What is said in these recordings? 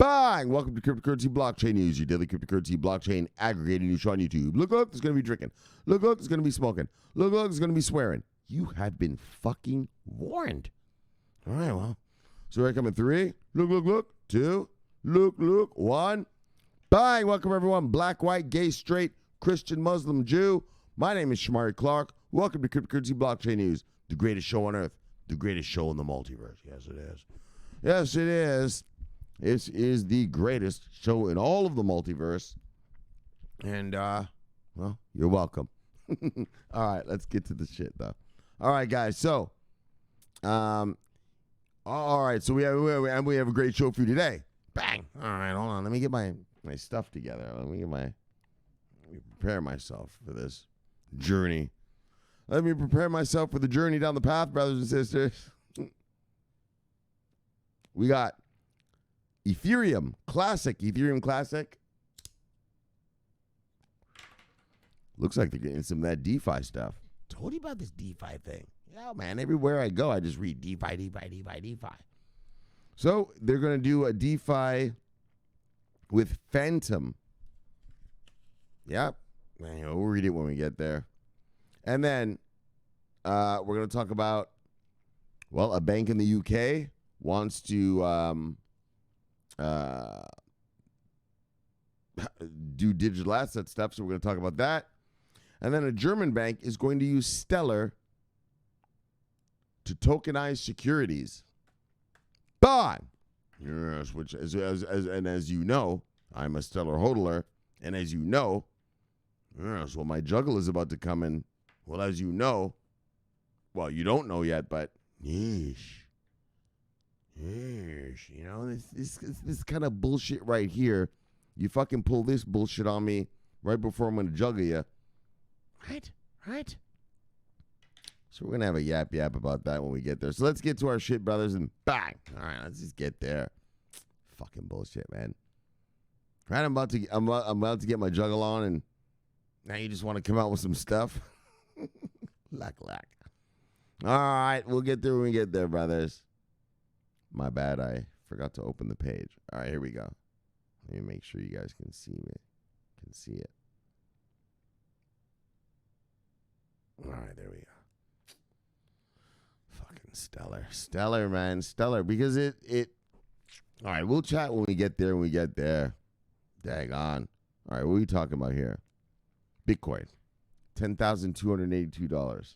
Bang! Welcome to Cryptocurrency Blockchain News, your daily cryptocurrency blockchain aggregating news show on YouTube. Look, there's going to be drinking. Look, there's going to be smoking. Look, there's going to be swearing. You have been fucking warned. All right, well. So I come in 3. Look. 2. Look. 1. Bang! Welcome, everyone. Black, white, gay, straight, Christian, Muslim, Jew. My name is Shomari Clarke. Welcome to Cryptocurrency Blockchain News, the greatest show on earth, the greatest show in the multiverse. Yes, it is. Yes, it is. This is the greatest show in all of the multiverse. And, well, you're welcome. All right, let's get to the shit, though. All right, guys. So, all right. So we have a great show for you today. Bang. All right, hold on. Let me get my stuff together. Let me prepare myself for this journey. Let me prepare myself for the journey down the path, brothers and sisters. We got Ethereum Classic. Looks like they're getting some of that DeFi stuff. Told you about this DeFi thing. Yeah, man. Everywhere I go, I just read DeFi. So they're going to do a DeFi with Fantom. Yep. We'll read it when we get there. And then we're going to talk about, well, a bank in the UK wants to do digital asset stuff, so we're going to talk about that. And then a German bank is going to use Stellar to tokenize securities. Bang! Yes, which as you know, I'm a Stellar hodler, and as you know, yes, well, my juggle is about to come in. Well, as you know, well, you don't know yet, but yeesh, you know, this kind of bullshit right here. You fucking pull this bullshit on me right before I'm going to juggle you. Right. So we're going to have a yap about that when we get there. So let's get to our shit, brothers, and bang. All right, let's just get there. Fucking bullshit, man. Right, I'm about to get my juggle on, and now you just want to come out with some stuff? Lack. All right, we'll get there when we get there, brothers. My bad, I forgot to open the page. All right, here we go. Let me make sure you guys can see it. All right, there we go. Fucking stellar, man, stellar. Because it. All right, we'll chat when we get there. Dang on. All right, what are we talking about here? Bitcoin, $10,282.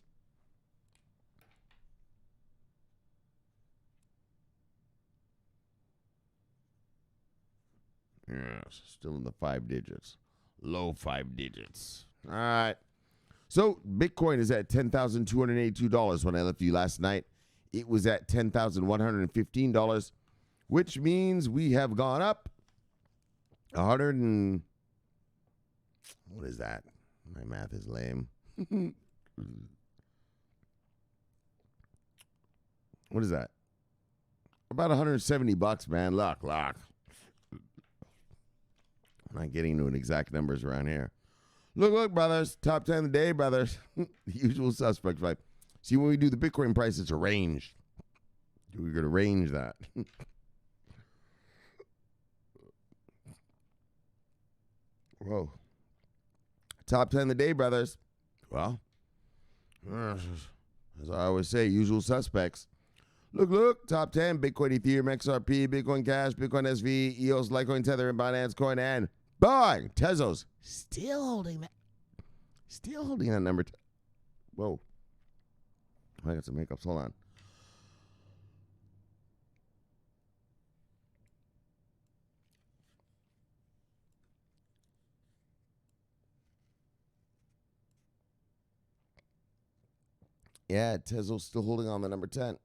Yes, still in the 5 digits. Low 5 digits. All right. So Bitcoin is at $10,282. When I left you last night, it was at $10,115, which means we have gone up 100 and... What is that? My math is lame. What is that? About $170, man. Look. I'm not getting to an exact numbers around here. Look, brothers. Top 10 of the day, brothers. The usual suspects, right? See, when we do the Bitcoin price, it's a range. We're going to range that. Whoa. Top 10 of the day, brothers. Well, as I always say, usual suspects. Look, top 10, Bitcoin, Ethereum, XRP, Bitcoin Cash, Bitcoin SV, EOS, Litecoin, Tether, and Binance Coin, and bang, Tezos. Still holding that number. Whoa. I got some hiccups. Hold on. Yeah, Tezos still holding on the number 10.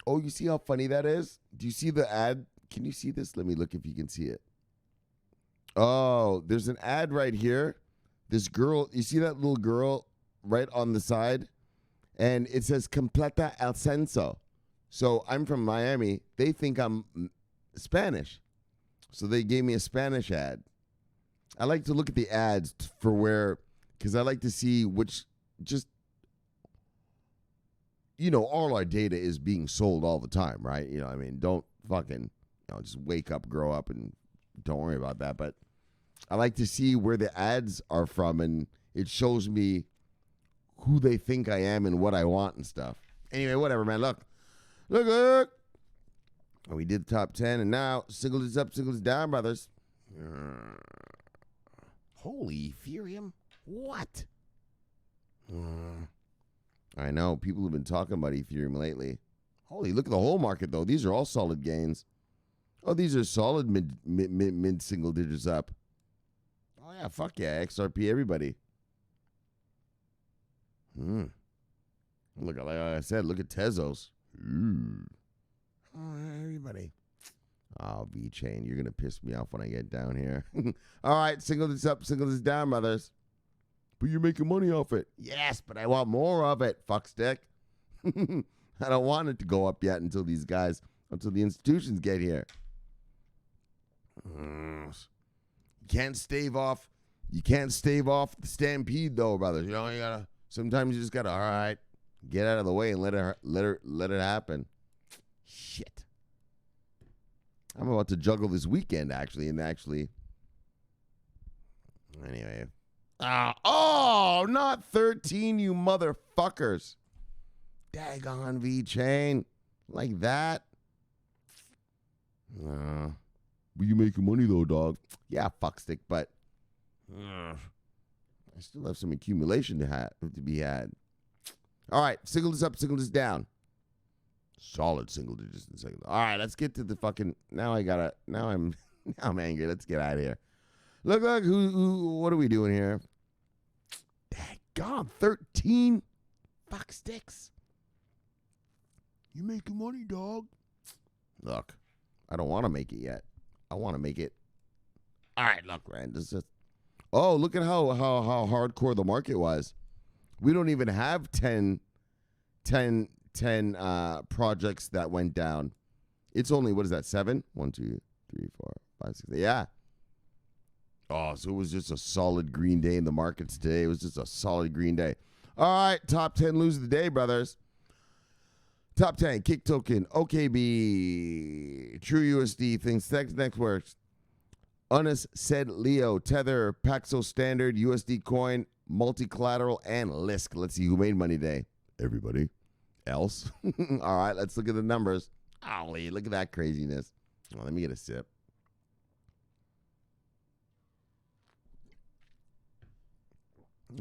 Oh, you see how funny that is? Do you see the ad? Can you see this? Let me look if you can see it. Oh, there's an ad right here. This girl, you see that little girl right on the side? And it says Completa el Censo. So I'm from Miami. They think I'm Spanish. So they gave me a Spanish ad. I like to look at the ads for where, because I like to see which, just, you know, all our data is being sold all the time, right? You know, I mean, don't fucking, just wake up, grow up, and don't worry about that. But I like to see where the ads are from, and it shows me who they think I am and what I want and stuff. Anyway, whatever, man. Look. We did the top 10, and now single is up, single is down, brothers. Holy Ethereum? What? I know. People have been talking about Ethereum lately. Holy, look at the whole market, though. These are all solid gains. Oh, these are solid mid single digits up. Oh, yeah, fuck yeah. XRP, everybody. Look, like I said, look at Tezos. Oh, everybody. Oh, V-Chain, you're going to piss me off when I get down here. All right, single is up, single is down, brothers. But you're making money off it. Yes, but I want more of it, fuckstick. I don't want it to go up yet until the institutions get here. You can't stave off the stampede, though, brothers. You know, sometimes you just gotta, all right, get out of the way and let it happen. Shit. I'm about to juggle this weekend, anyway. Oh, not 13, you motherfuckers. Daggone V-Chain. Like that. But you making money, though, dog. Yeah, fuckstick, but I still have some accumulation to be had. All right, single is up, single is down. Solid single digits and single. All right, let's get to the fucking. Now I'm angry. Let's get out of here. Look, what are we doing here? Daggone, 13 fuck sticks. You making money, dog? Look, I don't want to make it yet. I want to make it. All right, look, Rand. Oh, look at how hardcore the market was. We don't even have 10 projects that went down. It's only, what is that, 7? 1, 2, 3, 4, 5, 6. Yeah. Oh, so it was just a solid green day in the markets today. It was just a solid green day. All right, top 10 lose of the day, brothers. Top 10, Kick Token, OKB, True USD, Things Next Works, Unis, Said Leo, Tether, Paxos Standard, USD Coin, Multi-Collateral, and Lisk. Let's see who made money today. Everybody else. All right, let's look at the numbers. Ollie, look at that craziness. Oh, let me get a sip.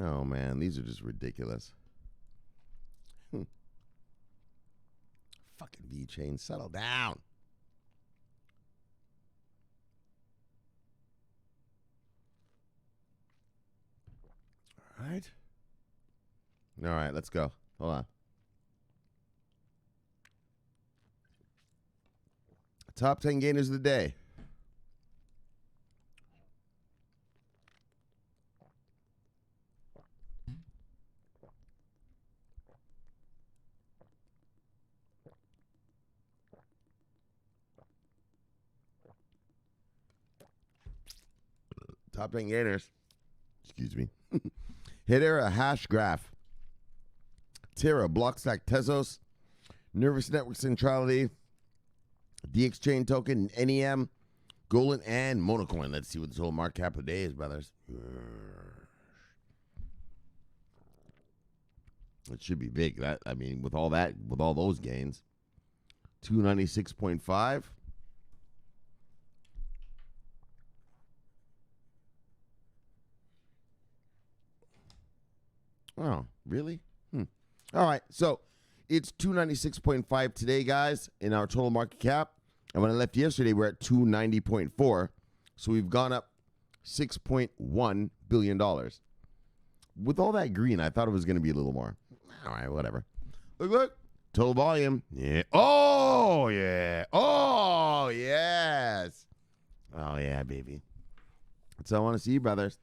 Oh, man, these are just ridiculous. Fucking V-Chain, settle down. All right, let's go. Hold on. Top 10 gainers of the day. Top 10 gainers. Excuse me. Hedera, Hash Graph. Terra, Blockstack, Tezos. Nervous Network Centrality. DXChain Token, NEM. Golan, and Monocoin. Let's see what this whole market cap of the day is, brothers. It should be big. With all those gains. 296.5. Oh, really? All right, so it's 296.5 today, guys, in our total market cap. And when I left yesterday, we're at 290.4. So we've gone up $6.1 billion. With all that green, I thought it was going to be a little more. All right, whatever. Look. Total volume. Yeah. Oh, yeah. Oh, yes. Oh, yeah, baby. That's what I want to see, brothers.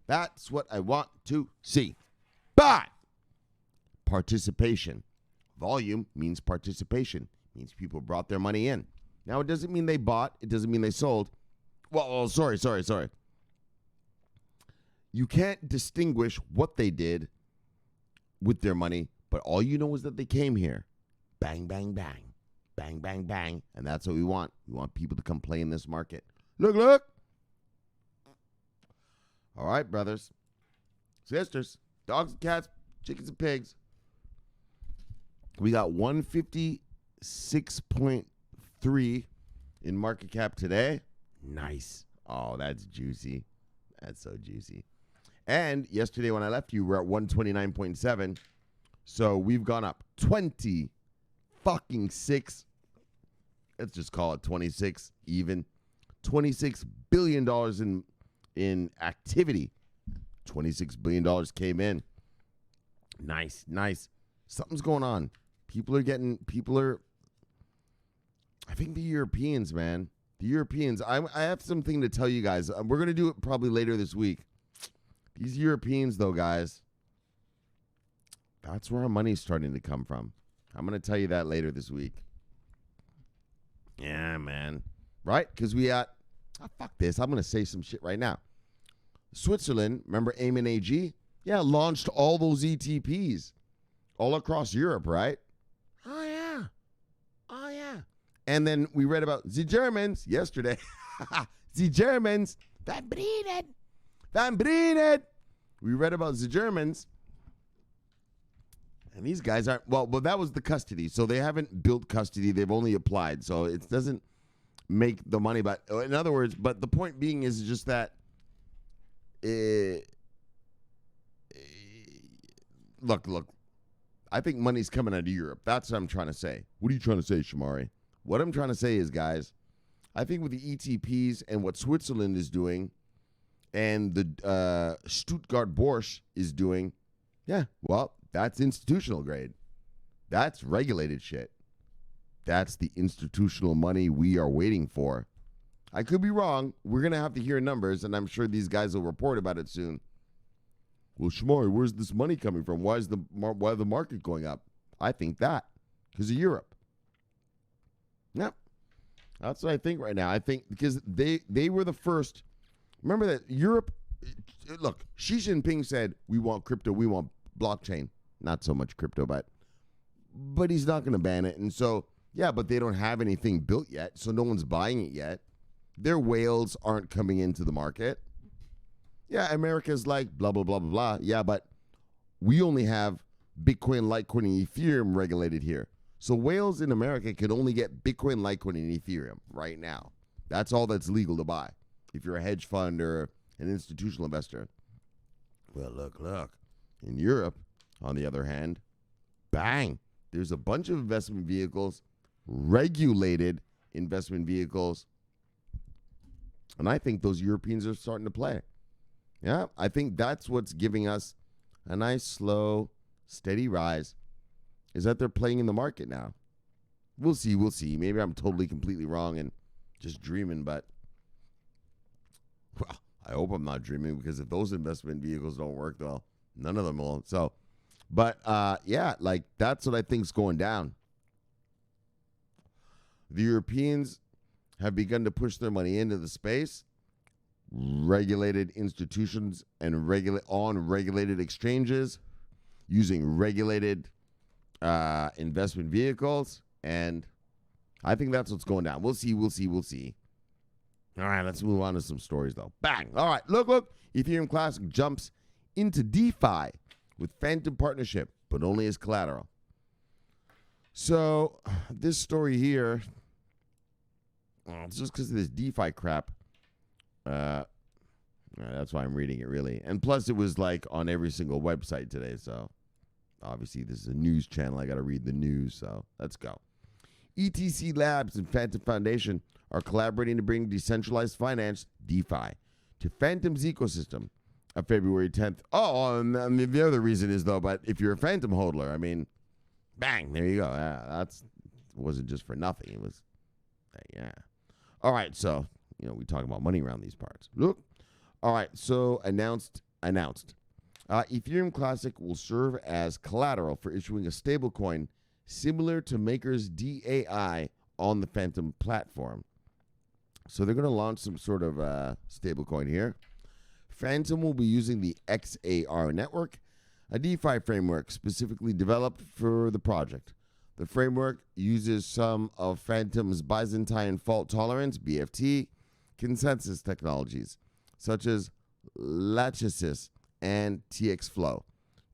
That's what I want to see. But participation. Volume means participation. Means people brought their money in. Now, it doesn't mean they bought. It doesn't mean they sold. Well, sorry. You can't distinguish what they did with their money, but all you know is that they came here. Bang, bang, bang. Bang, bang, bang. And that's what we want. We want people to come play in this market. Look. All right, brothers, sisters, dogs and cats, chickens and pigs. We got 156.3 in market cap today. Nice. Oh, that's juicy. That's so juicy. And yesterday when I left you, we're at 129.7. So we've gone up 20 fucking 6. Let's just call it 26 even. $26 billion in activity. $26 billion came in. Nice. Something's going on. I think the Europeans, man. The Europeans, I have something to tell you guys. We're going to do it probably later this week. These Europeans, though, guys, that's where our money's starting to come from. I'm going to tell you that later this week. Yeah, man. Right? Because fuck this. I'm going to say some shit right now. Switzerland, remember Ayman AG? Yeah, launched all those ETPs all across Europe, right? Oh, yeah. And then we read about the Germans yesterday. The Germans. Van Breeden. We read about the Germans. And these guys aren't, well, that was the custody. So they haven't built custody. They've only applied. So it doesn't make the money. But in other words, but the point being is just that, look. I think money's coming out of Europe. That's what I'm trying to say. What are you trying to say, Shomari? What I'm trying to say is, guys, I think with the ETPs and what Switzerland is doing and the Stuttgart Börse is doing, yeah, well, that's institutional grade. That's regulated shit. That's the institutional money we are waiting for. I could be wrong. We're going to have to hear numbers, and I'm sure these guys will report about it soon. Well, Shomari, where's this money coming from? Why is the market going up? I think that because of Europe. Yep. That's what I think right now. I think because they were the first. Remember that Europe, look, Xi Jinping said, we want crypto, we want blockchain. Not so much crypto, but he's not going to ban it. And so, yeah, but they don't have anything built yet, so no one's buying it yet. Their whales aren't coming into the market. Yeah, America's like blah, blah, blah, blah, blah. Yeah, but we only have Bitcoin, Litecoin, and Ethereum regulated here. So whales in America can only get Bitcoin, Litecoin, and Ethereum right now. That's all that's legal to buy if you're a hedge fund or an institutional investor. Well, look. In Europe, on the other hand, bang, there's a bunch of investment vehicles, regulated investment vehicles, and I think those Europeans are starting to play. Yeah, I think that's what's giving us a nice, slow, steady rise, is that they're playing in the market now. We'll see. Maybe I'm totally, completely wrong and just dreaming, but, well, I hope I'm not dreaming, because if those investment vehicles don't work, well, none of them will. So, but, yeah, like, that's what I think's going down. The Europeans have begun to push their money into the space. Regulated institutions and regulated exchanges using regulated investment vehicles, and I think that's what's going down. We'll see. All right, let's move on to some stories, though. Bang! All right, look. Ethereum Classic jumps into DeFi with Fantom partnership, but only as collateral. So this story here, it's just because of this DeFi crap. That's why I'm reading it, really. And plus, it was like on every single website today. So obviously, this is a news channel. I got to read the news. So let's go. ETC Labs and Fantom Foundation are collaborating to bring decentralized finance, DeFi, to Fantom's ecosystem on February 10th. Oh, and the other reason is, though, but if you're a Fantom hodler, I mean, bang, there you go. Yeah, it wasn't just for nothing. It was, yeah. All right, so, we talk about money around these parts. Look. All right, so announced. Ethereum Classic will serve as collateral for issuing a stablecoin similar to Maker's DAI on the Fantom platform. So they're going to launch some sort of stablecoin here. Fantom will be using the XAR network, a DeFi framework specifically developed for the project. The framework uses some of Fantom's Byzantine fault tolerance, BFT, consensus technologies, such as Lachesis and TXFlow,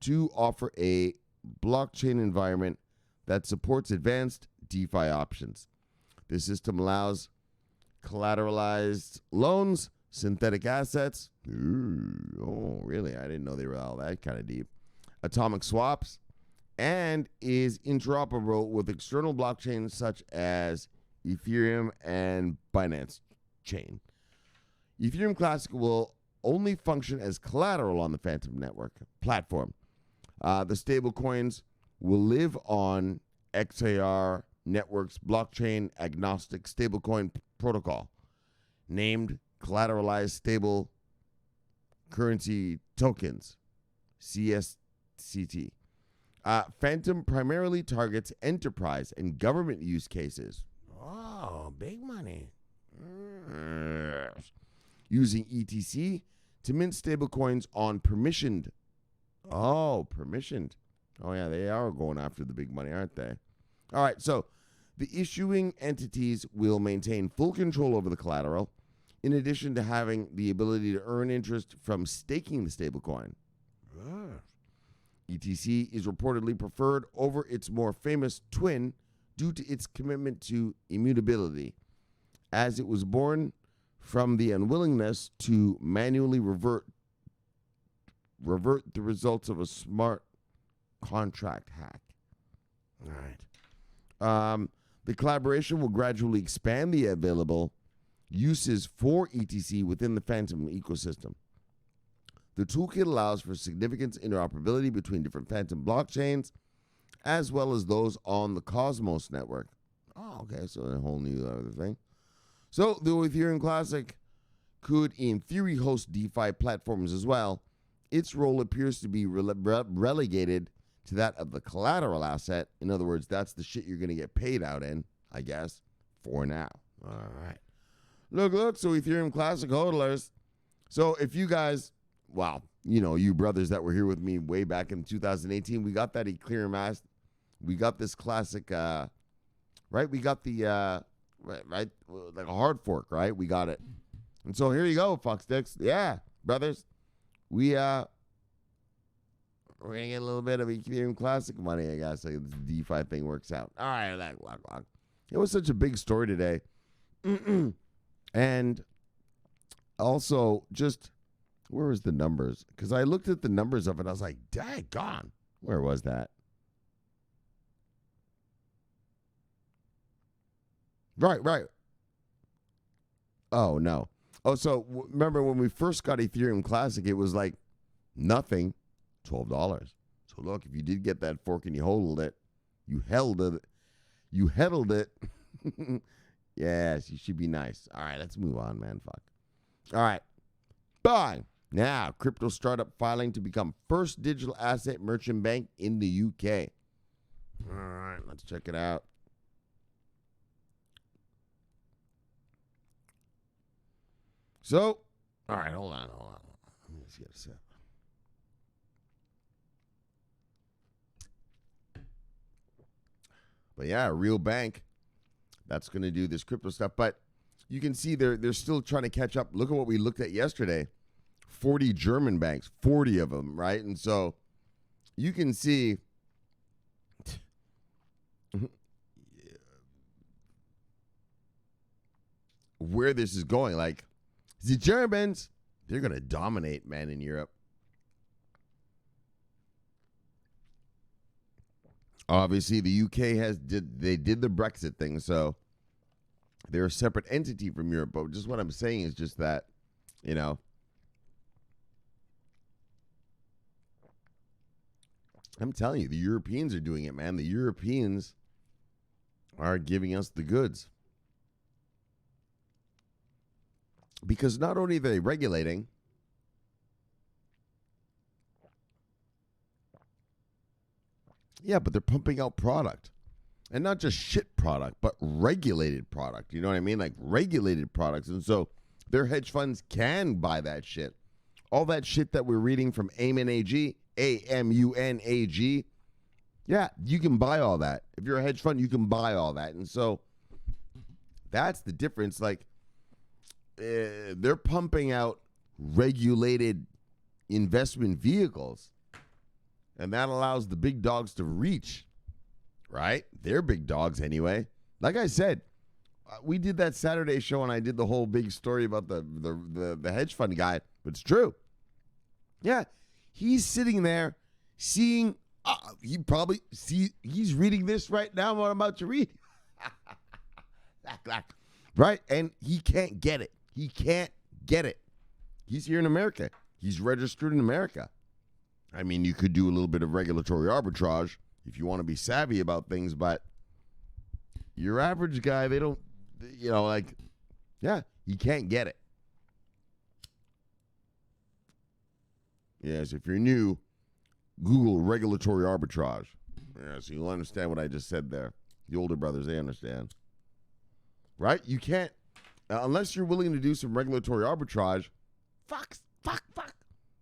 to offer a blockchain environment that supports advanced DeFi options. The system allows collateralized loans, synthetic assets. Oh, really? I didn't know they were all that kind of deep. Atomic swaps, and is interoperable with external blockchains such as Ethereum and Binance Chain. Ethereum Classic will only function as collateral on the Fantom network platform. The stablecoins will live on XAR Network's blockchain agnostic stablecoin protocol, named Collateralized Stable Currency Tokens, CSCT. Fantom primarily targets enterprise and government use cases. Oh, big money. Using ETC to mint stablecoins on permissioned. Oh, permissioned. Oh, yeah, they are going after the big money, aren't they? All right, so the issuing entities will maintain full control over the collateral, in addition to having the ability to earn interest from staking the stablecoin. ETC is reportedly preferred over its more famous twin due to its commitment to immutability, as it was born from the unwillingness to manually revert the results of a smart contract hack. All right. The collaboration will gradually expand the available uses for ETC within the Fantom ecosystem. The toolkit allows for significant interoperability between different Fantom blockchains, as well as those on the Cosmos network. Oh, okay, so a whole new other thing. So the Ethereum Classic could, in theory, host DeFi platforms as well. Its role appears to be relegated to that of the collateral asset. In other words, that's the shit you're going to get paid out in, I guess, for now. All right. Look, so Ethereum Classic hodlers. So if you guys, well, you know, you brothers that were here with me way back in 2018, we got that Ethereum we got this classic, right? We got the, right, like a hard fork, right? We got it. And so here you go, fucksticks. Yeah, brothers. We're going to get a little bit of Ethereum Classic money, I guess. Like this DeFi thing works out. All right, it was such a big story today. And also, just, where was the numbers? Because I looked at the numbers of it. I was like, daggone. Where was that? Right. Oh, no. Oh, so remember when we first got Ethereum Classic, it was like nothing, $12. So look, if you did get that fork and you held it, yes, you should be nice. All right, let's move on, man. Fuck. All right. Bye. Now, crypto startup filing to become first digital asset merchant bank in the UK. All right, let's check it out. So, all right, hold on. Let me just get a sip. But yeah, a real bank that's going to do this crypto stuff. But you can see they're still trying to catch up. Look at what we looked at yesterday. 40 German banks, 40 of them, right? And so you can see where this is going. Like, the Germans, they're going to dominate, man, in Europe. Obviously, the UK did the Brexit thing, so they're a separate entity from Europe. But just what I'm saying is just that, you know, I'm telling you, the Europeans are doing it, man. The Europeans are giving us the goods. Because not only are they regulating, yeah, but they're pumping out product. And not just shit product, but regulated product. You know what I mean? Like regulated products. And so their hedge funds can buy that shit. All that shit that we're reading from AMUNAG, Yeah, you can buy all that. If you're a hedge fund, you can buy all that. And so that's the difference. Like, they're pumping out regulated investment vehicles, and that allows the big dogs to reach, right? They're big dogs anyway. Like I said, we did that Saturday show, and I did the whole big story about the hedge fund guy. But it's true. Yeah, he's sitting there seeing. He's reading this right now. What I'm about to read, right? And he can't get it. He can't get it. He's here in America. He's registered in America. I mean, you could do a little bit of regulatory arbitrage if you want to be savvy about things, but your average guy, they don't, he can't get it. Yes, if you're new, Google regulatory arbitrage. Yeah, so you'll understand what I just said there. The older brothers, they understand. Right? You can't, unless you're willing to do some regulatory arbitrage, fuck.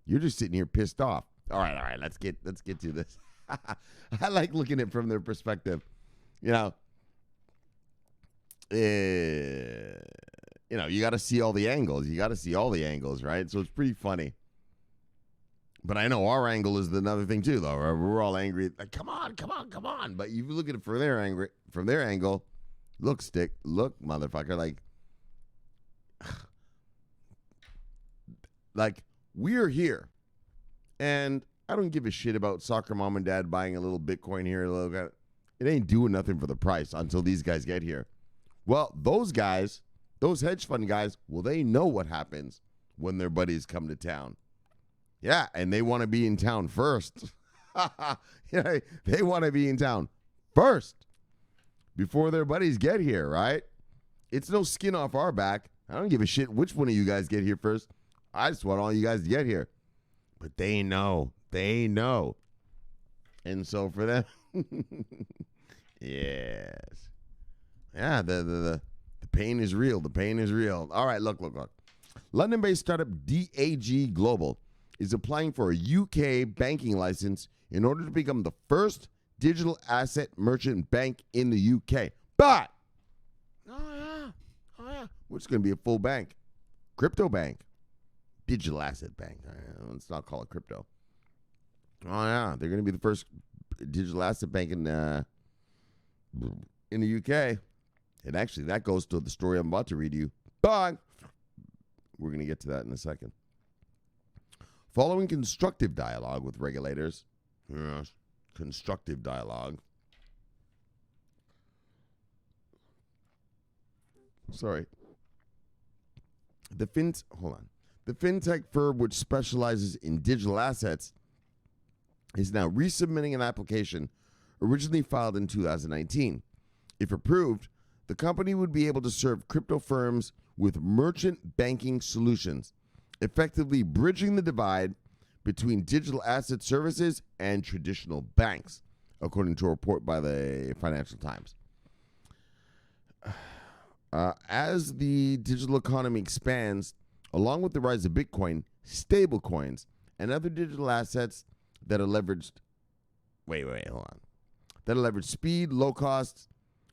You're just sitting here pissed off. All right, let's get to this. I like looking at it from their perspective. You got to see all the angles. Right? So it's pretty funny. But I know our angle is another thing too, though. Right? We're all angry. Like, come on. But if you look at it from their angle, look, motherfucker. Like we're here, and I don't give a shit about soccer mom and dad buying a little Bitcoin here. It ain't doing nothing for the price until these guys get here. Well, those guys, those hedge fund guys, they know what happens when their buddies come to town. Yeah, and they want to be in town first. They want to be in town first before their buddies get here, right? It's no skin off our back. I don't give a shit which one of you guys get here first. I just want all you guys to get here. But they know. And so for them, yes. Yeah, the pain is real. All right, look. London-based startup DAG Global is applying for a UK banking license in order to become the first digital asset merchant bank in the UK. But, which is going to be a full bank. Crypto bank. Digital asset bank. Let's not call it crypto. Oh, yeah. They're going to be the first digital asset bank in the UK. And actually, that goes to the story I'm about to read you. But we're going to get to that in a second. Following constructive dialogue with regulators, the fintech firm, which specializes in digital assets, is now resubmitting an application originally filed in 2019. If approved, the company would be able to serve crypto firms with merchant banking solutions, effectively bridging the divide between digital asset services and traditional banks, according to a report by the Financial Times. As the digital economy expands, along with the rise of Bitcoin, stablecoins, and other digital assets that are leveraged, that are leveraged speed, low cost,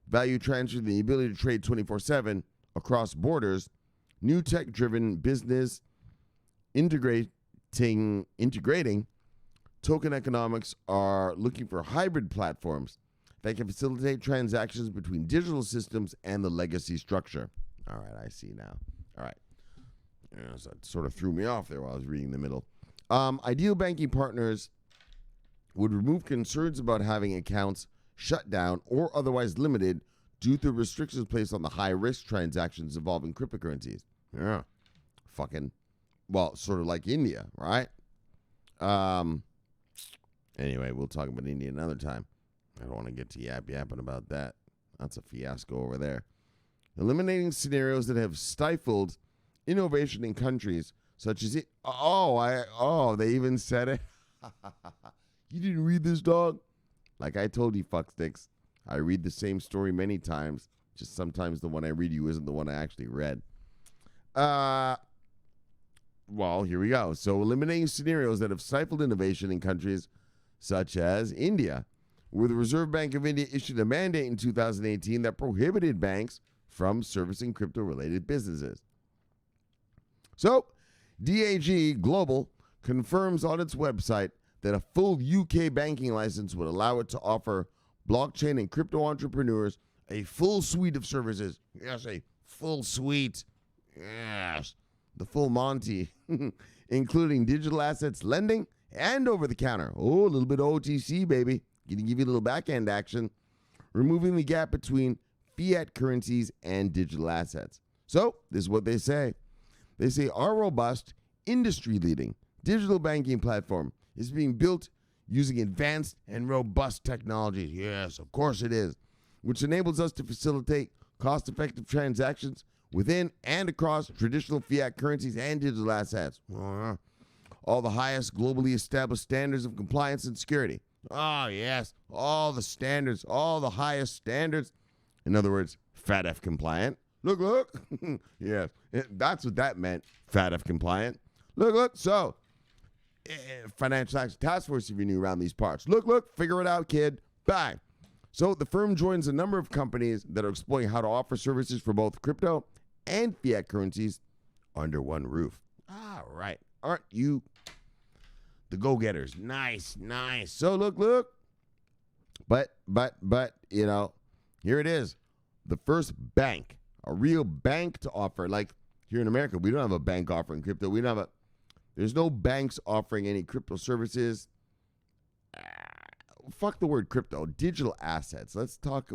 value transfer, and the ability to trade 24/7 across borders, new tech-driven business integrating token economics are looking for hybrid platforms that can facilitate transactions between digital systems and the legacy structure. All right, I see now. All right. So it sort of threw me off there while I was reading the middle. Ideal banking partners would remove concerns about having accounts shut down or otherwise limited due to restrictions placed on the high-risk transactions involving cryptocurrencies. Yeah. Sort of like India, right? Anyway, we'll talk about India another time. I don't want to get to yapping about that. That's a fiasco over there. Eliminating scenarios that have stifled innovation in countries such as it. They even said it. You didn't read this, dog? Like I told you, fucksticks. I read the same story many times. Just sometimes the one I read you isn't the one I actually read. Here we go. So eliminating scenarios that have stifled innovation in countries such as India, where the Reserve Bank of India issued a mandate in 2018 that prohibited banks from servicing crypto-related businesses. So, DAG Global confirms on its website that a full UK banking license would allow it to offer blockchain and crypto entrepreneurs a full suite of services. Yes, a full suite. Yes, the full Monty, including digital assets lending and over-the-counter. Oh, a little bit of OTC, baby. Gonna give you a little back-end action, removing the gap between fiat currencies and digital assets. So, this is what they say. They say our robust, industry-leading digital banking platform is being built using advanced and robust technologies. Yes, of course it is, which enables us to facilitate cost-effective transactions within and across traditional fiat currencies and digital assets. All the highest globally established standards of compliance and security. Oh, yes, all the standards, all the highest standards. In other words, FATF compliant. Look. Yes, that's what that meant, FATF compliant. Look. So, Financial Action Task Force, if you're new around these parts. Look, figure it out, kid. Bang. So, the firm joins a number of companies that are exploring how to offer services for both crypto and fiat currencies under one roof. All right. Aren't you the go-getters? Nice. So, look. But, you know, here it is. The first bank, a real bank to offer. Like, here in America, we don't have a bank offering crypto. There's no banks offering any crypto services. Fuck the word crypto. Digital assets. Let's talk.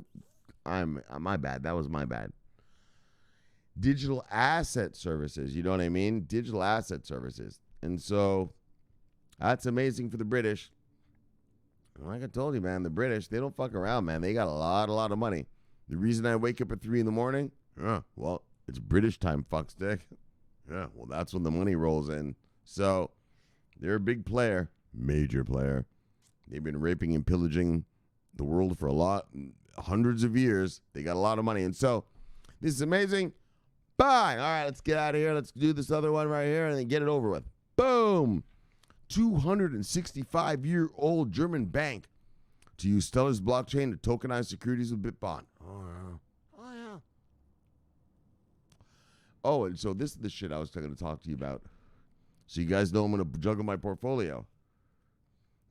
My bad. That was my bad. Digital asset services. You know what I mean? Digital asset services. And so that's amazing for the British. Like I told you, man, the British, they don't fuck around, man. They got a lot of money. The reason I wake up at 3 a.m, well, it's British time, fuckstick. Yeah, well, that's when the money rolls in. So they're a big player, major player. They've been raping and pillaging the world for hundreds of years. They got a lot of money. And so this is amazing. Bye. All right, let's get out of here. Let's do this other one right here and then get it over with. Boom. 265-year-old German bank to use Stellar's blockchain to tokenize securities with Bitbond. Oh, yeah. Oh, and so this is the shit I was going to talk to you about. So you guys know I'm going to juggle my portfolio.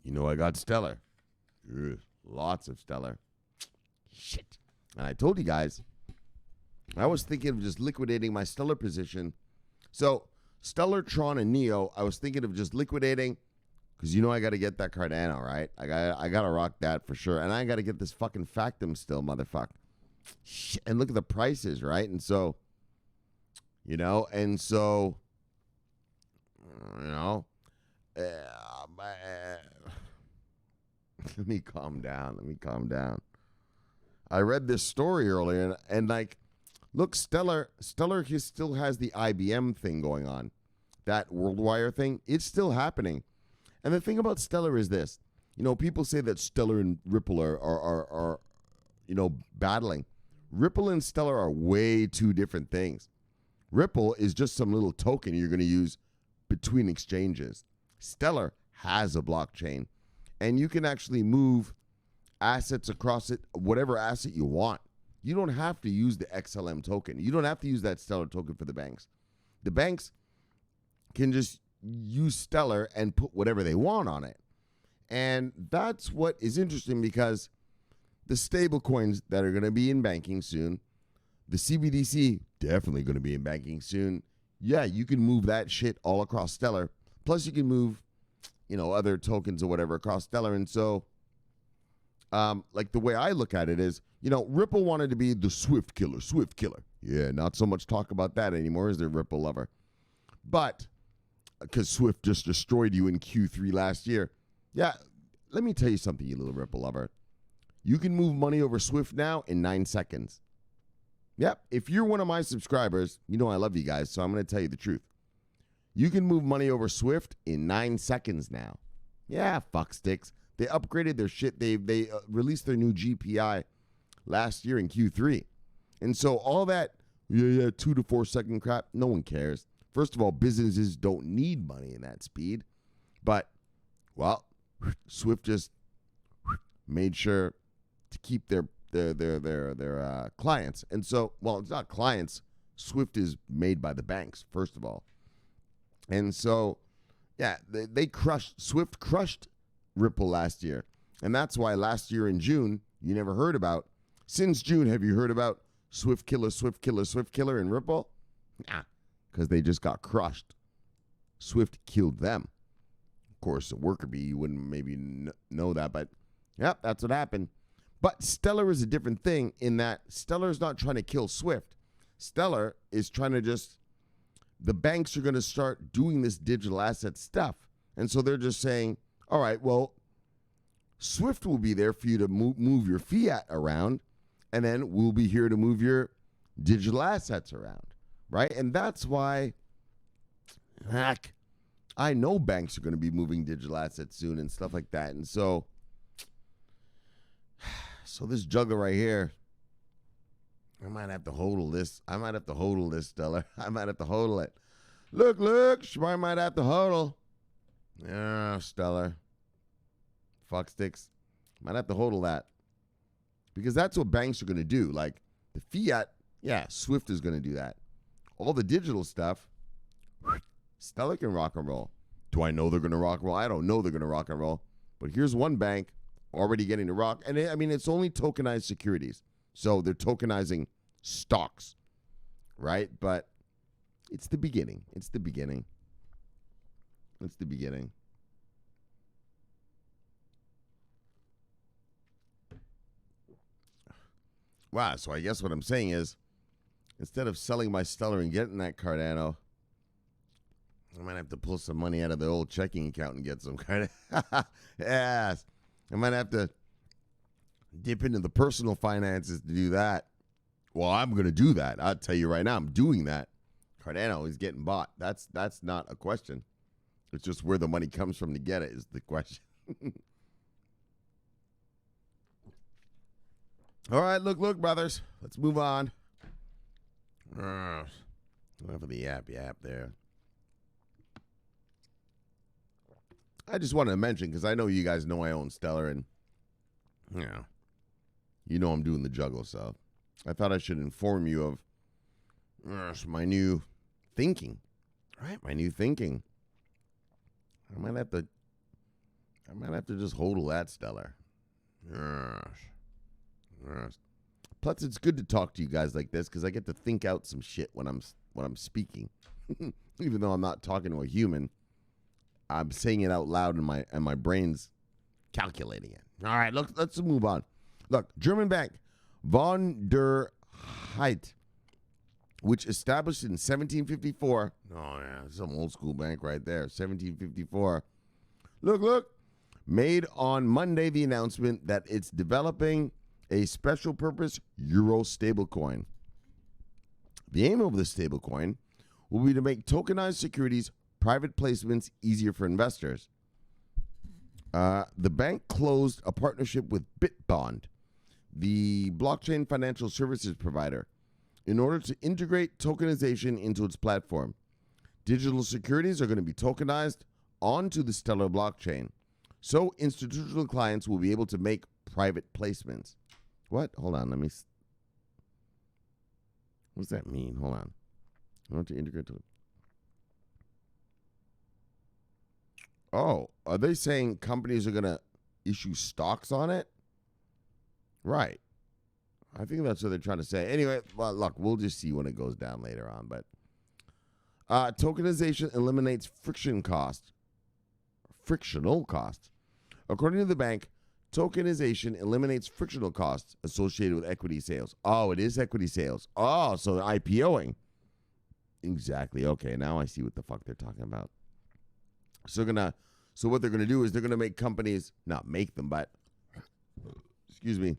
You know I got Stellar. Ugh, lots of Stellar. Shit. And I told you guys, I was thinking of just liquidating my Stellar position. So Stellar, Tron, and Neo, I was thinking of just liquidating because you know I got to get that Cardano, right? I got to rock that for sure. And I got to get this fucking Factum still, motherfucker. Shit. And look at the prices, right? And so, let me calm down. I read this story earlier and like, look, Stellar still has the IBM thing going on. That WorldWire thing, it's still happening. And the thing about Stellar is this. People say that Stellar and Ripple are battling. Ripple and Stellar are way two different things. Ripple is just some little token you're going to use between exchanges. Stellar has a blockchain, and you can actually move assets across it, whatever asset you want. You don't have to use the XLM token. You don't have to use that Stellar token for the banks. The banks can just use Stellar and put whatever they want on it. And that's what is interesting because the stable coins that are going to be in banking soon, the CBDC definitely going to be in banking soon. Yeah, you can move that shit all across Stellar. Plus you can move, other tokens or whatever across Stellar. And so, like the way I look at it is, Ripple wanted to be the Swift killer. Yeah, not so much talk about that anymore, is there, Ripple lover? But, because Swift just destroyed you in Q3 last year. Yeah, let me tell you something, you little Ripple lover. You can move money over Swift now in 9 seconds. Yep, if you're one of my subscribers, I love you guys, so I'm going to tell you the truth. You can move money over Swift in 9 seconds now. Yeah, fuck sticks. They upgraded their shit. They released their new GPI last year in Q3. And so all that, 2 to 4 second crap, no one cares. First of all, businesses don't need money in that speed. But, well, Swift just made sure to keep their clients. And so, well, it's not clients. Swift is made by the banks, first of all. And so, yeah, Swift crushed Ripple last year. And that's why last year in June, you never heard about. Since June, have you heard about Swift killer in Ripple? Nah, because they just got crushed. Swift killed them. Of course, a worker bee, you wouldn't maybe know that, but yep, that's what happened. But Stellar is a different thing in that Stellar is not trying to kill Swift. Stellar is trying to the banks are going to start doing this digital asset stuff. And so they're just saying, all right, well, Swift will be there for you to move your fiat around, and then we'll be here to move your digital assets around, right? And that's why, heck, I know banks are going to be moving digital assets soon and stuff like that. And so this juggler right here, I might have to hodl this. Stellar. I might have to hodl it. Look, Shomari might have to hodl. Yeah, Stellar. Fuck sticks. Might have to hodl that. Because that's what banks are going to do. Like, the fiat, yeah, Swift is going to do that. All the digital stuff, Stellar can rock and roll. Do I know they're going to rock and roll? I don't know they're going to rock and roll. But here's one bank already getting to rock. And it's only tokenized securities. So they're tokenizing stocks, right? But it's the beginning. Wow, so I guess what I'm saying is, instead of selling my Stellar and getting that Cardano, I might have to pull some money out of the old checking account and get some kind of... Yes. I might have to dip into the personal finances to do that. Well, I'm going to do that. I'll tell you right now, I'm doing that. Cardano is getting bought. That's not a question. It's just where the money comes from to get it is the question. All right, look, brothers. Let's move on. Enough of the yap there. I just wanted to mention, because I know you guys know I own Stellar, and you know I'm doing the juggle, so I thought I should inform you of my new thinking. Right, my new thinking. I might have to just hodl that Stellar. Plus, it's good to talk to you guys like this because I get to think out some shit when I'm speaking. Even though I'm not talking to a human, I'm saying it out loud and my brain's calculating it. All right, look, let's move on. Look, German bank von der Heid, which established in 1754. Oh yeah, some old school bank right there, 1754. Look, made on Monday the announcement that it's developing a special purpose euro stablecoin. The aim of the stablecoin will be to make tokenized securities private placements easier for investors. The bank closed a partnership with Bitbond, the blockchain financial services provider, in order to integrate tokenization into its platform. Digital securities are going to be tokenized onto the Stellar blockchain, so institutional clients will be able to make private placements. What? Hold on, what does that mean? Hold on. I want to integrate to it. Oh, are they saying companies are going to issue stocks on it? Right. I think that's what they're trying to say. Anyway, well, look, we'll just see when it goes down later on. But tokenization eliminates frictional costs. According to the bank, tokenization eliminates frictional costs associated with equity sales. Oh, it is equity sales. Oh, so they're IPOing. Exactly. Okay, now I see what the fuck they're talking about. So what they're gonna do is they're gonna make companies, not make them, but excuse me,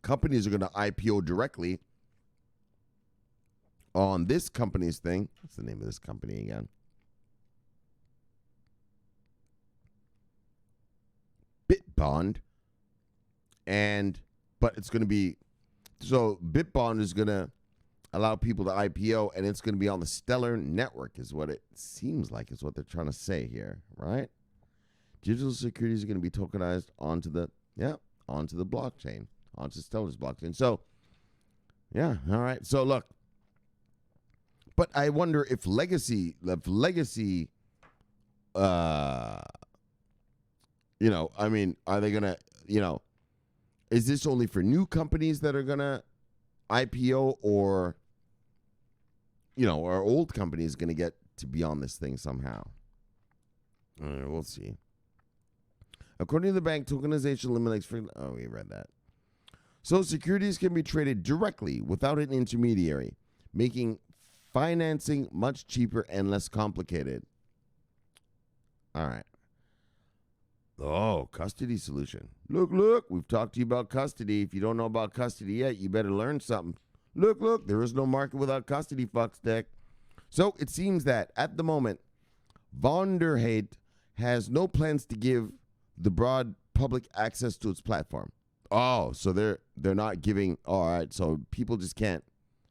companies are gonna IPO directly on this company's thing. What's the name of this company again? Bitbond. But it's gonna be, so Bitbond is gonna allow people to IPO, and it's going to be on the Stellar network, is what it seems like, is what they're trying to say here, right? Digital securities are going to be tokenized onto the Yeah, onto the blockchain, onto Stellar's blockchain. So, yeah, all right. So look, but I wonder if legacy, I mean, are they gonna, is this only for new companies that are gonna IPO, or are old companies gonna get to be on this thing somehow? We'll see. According to the bank, tokenization eliminates we read that. So securities can be traded directly without an intermediary, making financing much cheaper and less complicated. All right. Oh, custody solution. Look, we've talked to you about custody. If you don't know about custody yet, you better learn something. Look, there is no market without custody, fuckstick. So it seems that at the moment, Von der Hayt has no plans to give the broad public access to its platform. Oh, so they're not giving. All right, so people just can't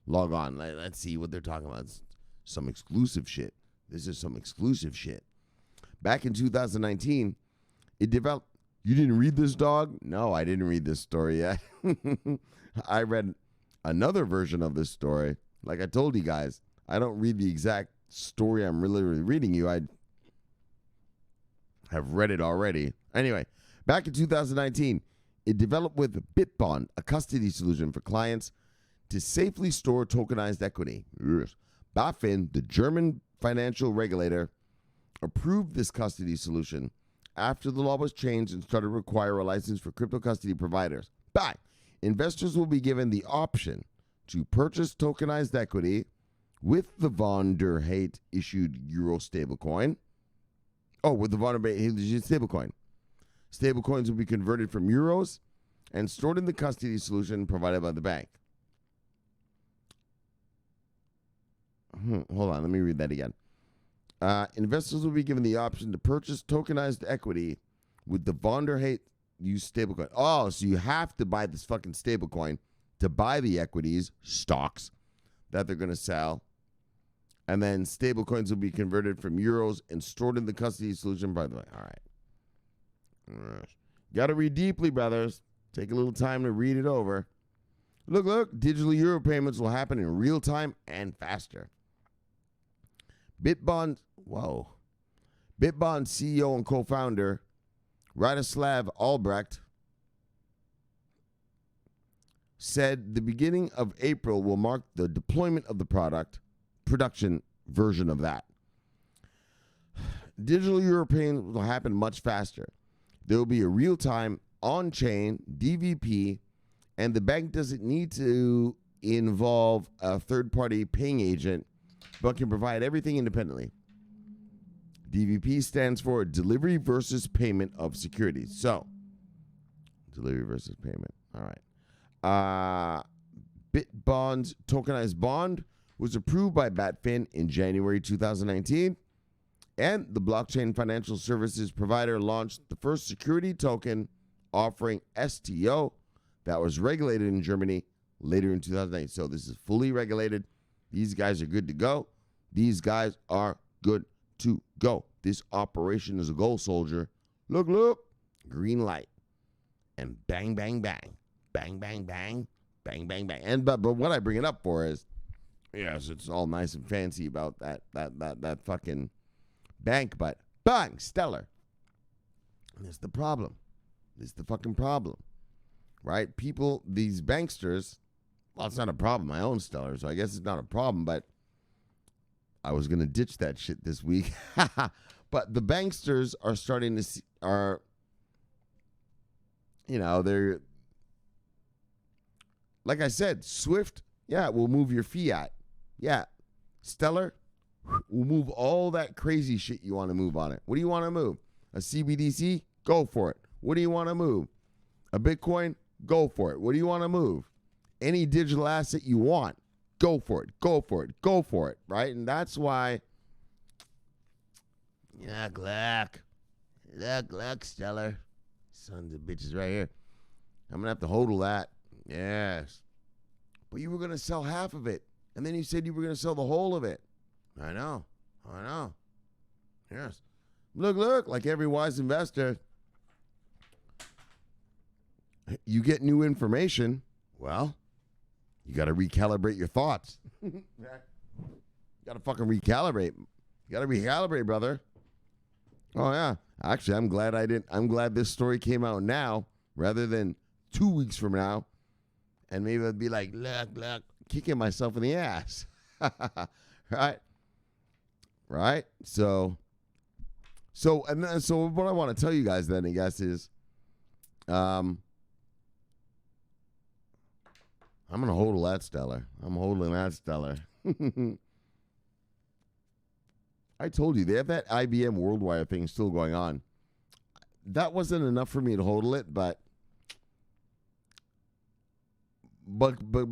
log on. Let's see what they're talking about. It's some exclusive shit. This is some exclusive shit. Back in 2019, it developed. You didn't read this, dog? No, I didn't read this story yet. I read another version of this story. Like I told you guys, I don't read the exact story I'm really reading you. I have read it already. Anyway, back in 2019, it developed with Bitbond, a custody solution for clients to safely store tokenized equity. BaFin, the German financial regulator, approved this custody solution after the law was changed and started to require a license for crypto custody providers. But investors will be given the option to purchase tokenized equity with the Von der Hayt issued euro stablecoin. Oh, with the Von der Hayt issued stablecoin. Stablecoins will be converted from euros and stored in the custody solution provided by the bank. Hold on, let me read that again. Investors will be given the option to purchase tokenized equity with the Von der Hayt used stablecoin. Oh, so you have to buy this fucking stablecoin to buy the equities, stocks, that they're going to sell. And then stablecoins will be converted from euros and stored in the custody solution by the way. All right. Got to read deeply, brothers. Take a little time to read it over. Look, digital euro payments will happen in real time and faster. Bitbond CEO and co-founder Radoslav Albrecht said the beginning of April will mark the deployment of the production version of that. Digital euro payments will happen much faster. There will be a real-time, on-chain, DVP, and the bank doesn't need to involve a third-party paying agent, but can provide everything independently. DVP stands for Delivery versus Payment of Securities. So, delivery versus payment. All right. Bitbond's tokenized bond was approved by BaFin in January 2019. And the blockchain financial services provider launched the first security token offering STO that was regulated in Germany later in 2008. So this is fully regulated. These guys are good to go. These guys are good to go. This operation is a goal soldier. Look, green light. And bang, bang, bang. Bang, bang, bang. Bang, bang, bang. And but what I bring it up for is, yes, it's all nice and fancy about that fucking bank, but bang, Stellar. And that's the problem. This is the fucking problem. Right? People, these banksters, well, it's not a problem. I own Stellar, so I guess it's not a problem, but I was going to ditch that shit this week. But the banksters are starting to see, they're, like I said, Swift, yeah, will move your fiat. Yeah. Stellar, we'll move all that crazy shit you want to move on it. What do you want to move? A CBDC? Go for it. What do you want to move? A Bitcoin? Go for it. What do you want to move? Any digital asset you want, go for it. Go for it. Go for it. Right? And that's why, look, Stellar. Sons of bitches right here. I'm going to have to hodl that. Yes. But you were going to sell half of it. And then you said you were going to sell the whole of it. I know. Yes. Look, like every wise investor, you get new information, well, you got to recalibrate your thoughts. You got to fucking recalibrate. You got to recalibrate, brother. Oh, yeah. Actually, I'm glad this story came out now rather than 2 weeks from now. And maybe I'd be like, look, kicking myself in the ass. Right? So what I want to tell you guys then, I guess, is I'm going to hold that stellar. I'm holding that stellar. I told you, they have that IBM Worldwire thing still going on. That wasn't enough for me to hodl it, but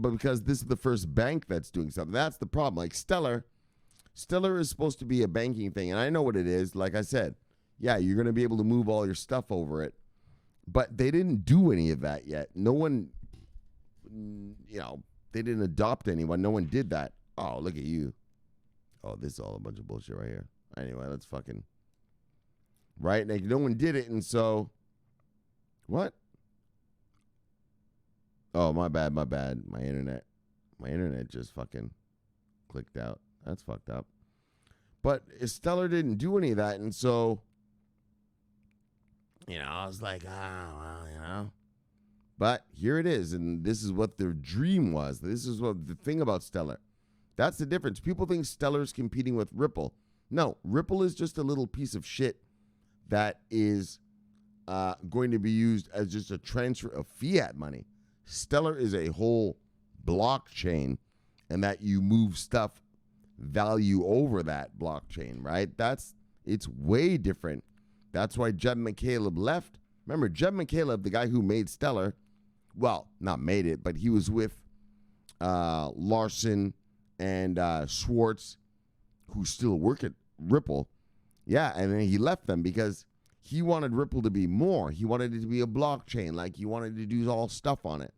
because this is the first bank that's doing something. That's the problem. Like Stellar is supposed to be a banking thing, and I know what it is. Like I said, yeah, you're going to be able to move all your stuff over it, but they didn't do any of that yet. No one, they didn't adopt anyone. No one did that. Oh, look at you. Oh, this is all a bunch of bullshit right here. Anyway, let's fucking... Right? Like, no one did it, and so... What? Oh, my bad. My internet just fucking clicked out. That's fucked up. But Stellar didn't do any of that, and so... I was like, well, But here it is, and this is what their dream was. This is what the thing about Stellar. That's the difference. People think Stellar's competing with Ripple. No, Ripple is just a little piece of shit that is going to be used as just a transfer of fiat money. Stellar is a whole blockchain, and that you move stuff value over that blockchain, right? It's way different. That's why Jeb McCaleb left. Remember, Jeb McCaleb, the guy who made Stellar, well, not made it, but he was with Larson and Schwartz, who still work at Ripple. Yeah, and then he left them because he wanted Ripple to be more. He wanted it to be a blockchain. Like, he wanted to do all stuff on it,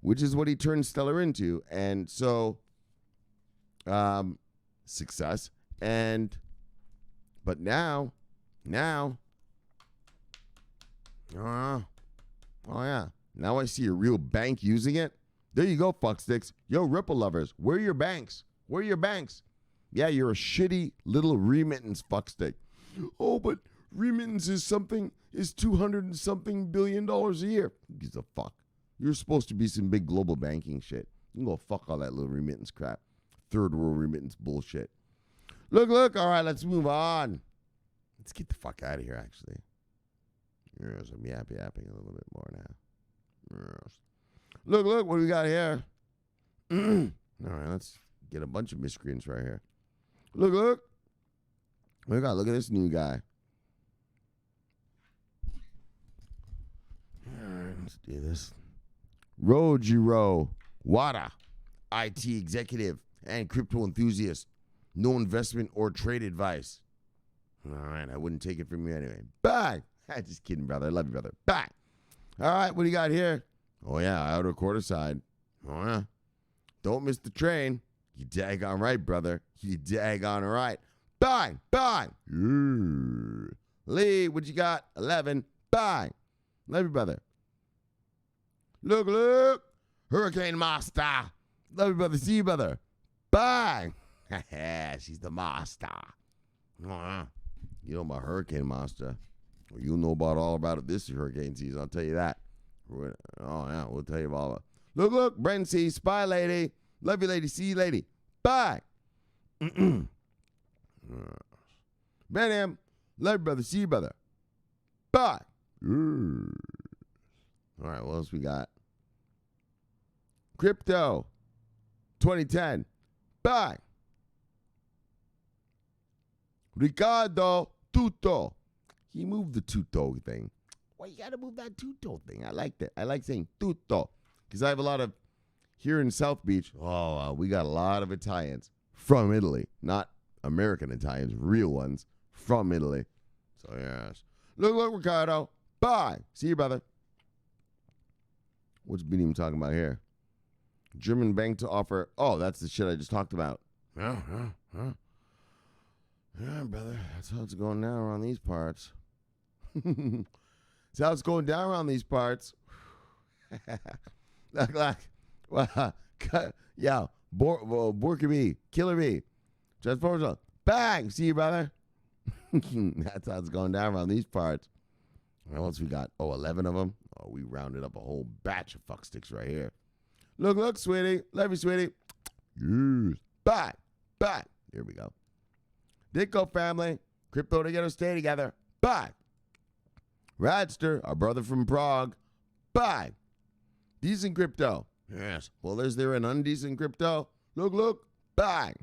which is what he turned Stellar into. And so, success. But now, oh yeah, now I see a real bank using it. There you go, fucksticks. Yo, Ripple lovers, where are your banks? Where are your banks? Yeah, you're a shitty little remittance fuckstick. Oh, but remittance is $200 and something billion a year. Who gives a fuck? You're supposed to be some big global banking shit. You can go fuck all that little remittance crap. Third world remittance bullshit. Look. All right, let's move on. Let's get the fuck out of here, actually. Yes, I'm yapping a little bit more now. Yes. Look, what do we got here? All right, let's get a bunch of miscreants right here. Look. Look at this new guy. All right, let's do this. Rojiro Wada, IT executive and crypto enthusiast. No investment or trade advice. All right, I wouldn't take it from you anyway. Bye. Just kidding, brother. I love you, brother. Bye. All right, what do you got here? Oh, yeah, outer quarter side. Oh, yeah. Don't miss the train. You daggone right, brother. You daggone right. Bye. Lee, what you got? 11. Bye. Love you, brother. Look. Hurricane Master. Love you, brother. See you, brother. Bye. She's the master. You know about Hurricane Master. Well, you'll know all about it this hurricane season. I'll tell you that. Oh, yeah, we'll tell you all about it. Look, Brent C. Spy lady. Love you, lady. See you, lady. Bye. Ben M. Love you, brother. See you, brother. Bye. All right, what else we got? Crypto 2010. Bye. Ricardo Tutto. He moved the tutto thing. Well, you got to move that tutto thing. I like that. I like saying tutto because I have a lot of, here in South Beach, we got a lot of Italians from Italy. Not American Italians, real ones from Italy. So, yes. Look, Ricardo. Bye. See you, brother. What's Beanie talking about here? German bank to offer. Oh, that's the shit I just talked about. Yeah, brother. That's how it's going down around these parts. That's how it's going down around these parts. Look. Well, yo, Borka B, Killer B. Transformers. Bang! See you, brother. That's how it's going down around these parts. What else we got? 11 of them. Oh, we rounded up a whole batch of fuck sticks right here. Look, sweetie. Love you, sweetie. Yes. Bye. Here we go. Ditko family. Crypto together, stay together. Bye. Radster, our brother from Prague. Bye. Decent crypto. Yes. Well, is there an undecent crypto? Look. Bye.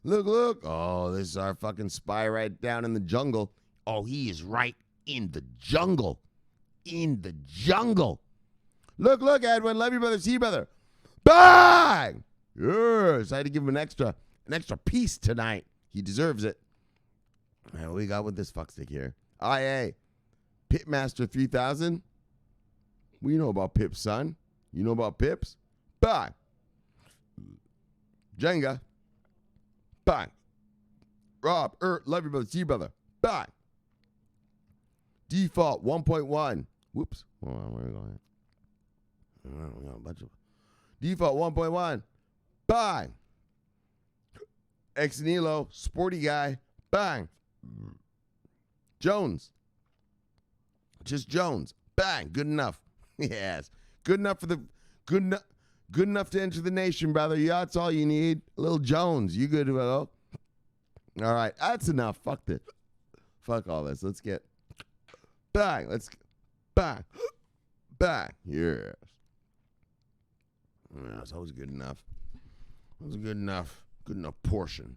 Look. Oh, this is our fucking spy right down in the jungle. Oh, he is right in the jungle. Look, Edwin. Love you, brother. See you, brother. Bye. Yes. I had to give him an extra piece tonight. He deserves it. All right, what we got with this fuckstick here? IA. Pitmaster 3000. We know about Pips, son. You know about Pips? Bye. Jenga. Bye. Rob, love you, brother. See you, brother. Bye. Default 1.1. Whoops. Hold on, where are we going? We got a bunch of Default 1.1. Bye. Ex Nilo, sporty guy. Bang. Jones. Just Jones. Bang. Good enough. Yes. Good enough for the good enough to enter the nation, brother. Yeah, that's all you need. A little Jones. You good to go? All right. That's enough. Fuck this. Fuck all this. Let's get bang. Let's bang. Bang. Yes. Yeah, it's always good enough. It was good enough. Good enough portion.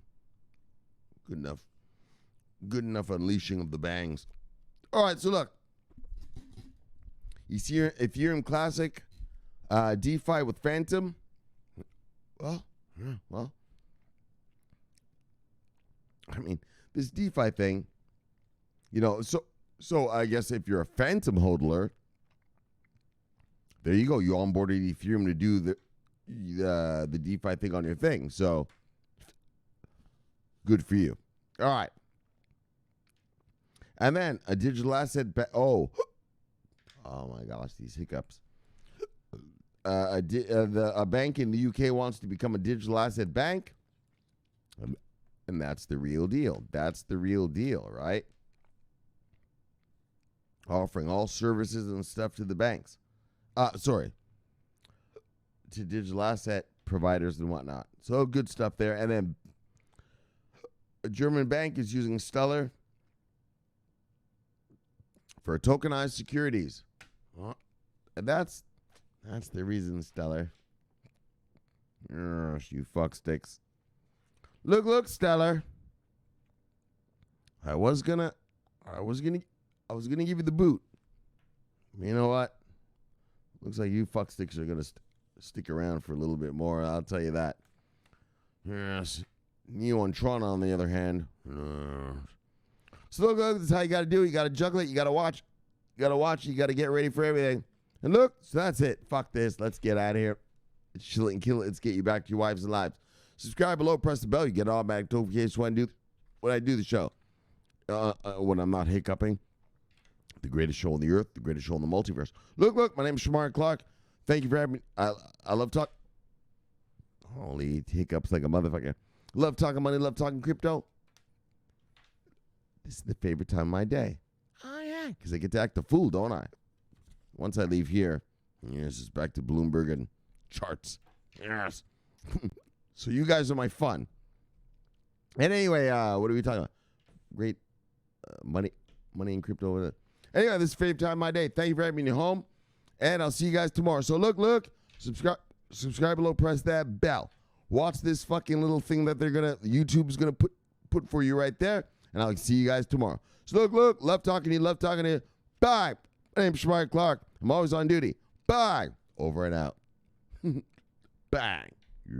Good enough unleashing of the bangs. All right, so look. You see Ethereum Classic DeFi with Fantom. Well, I mean, this DeFi thing, so I guess if you're a Fantom hodler, there you go. You onboarded Ethereum to do the DeFi thing on your thing. So good for you. All right. And then a digital asset. Oh my gosh, these hiccups. A bank in the UK wants to become a digital asset bank. And that's the real deal. That's the real deal, right? Offering all services and stuff to the banks. To digital asset providers and whatnot. So good stuff there. And then a German bank is using Stellar for tokenized securities. And that's the reason, Stellar. You fucksticks. Look, Stellar. I was gonna give you the boot. You know what? Looks like you fucksticks are gonna stick around for a little bit more. I'll tell you that. Yes. Neo and Tron, on the other hand. So look, this is how you got to do it. You got to juggle it. You got to watch. You got to get ready for everything. And look, so that's it. Fuck this. Let's get out of here. Let's chill it and kill it. Let's get you back to your wives and lives. Subscribe below. Press the bell. You get automatic notifications when I do the show. When I'm not hiccuping. The greatest show on the earth. The greatest show in the multiverse. Look. My name is Shomari Clarke. Thank you for having me. I love talk. Holy hiccups like a motherfucker. Love talking money. Love talking crypto. This is the favorite time of my day. Oh, yeah. Because I get to act a fool, don't I? Once I leave here, yes, it's back to Bloomberg and charts. Yes. So you guys are my fun. And anyway, what are we talking about? Great money and crypto. Anyway, this is the favorite time of my day. Thank you for having me in your home. And I'll see you guys tomorrow. So look. Subscribe below. Press that bell. Watch this fucking little thing that YouTube's gonna put for you right there. And I'll see you guys tomorrow. So look, love talking to you. Bye. My name's Shomari Clarke. I'm always on duty. Bye. Over and out. Bang. Yeah.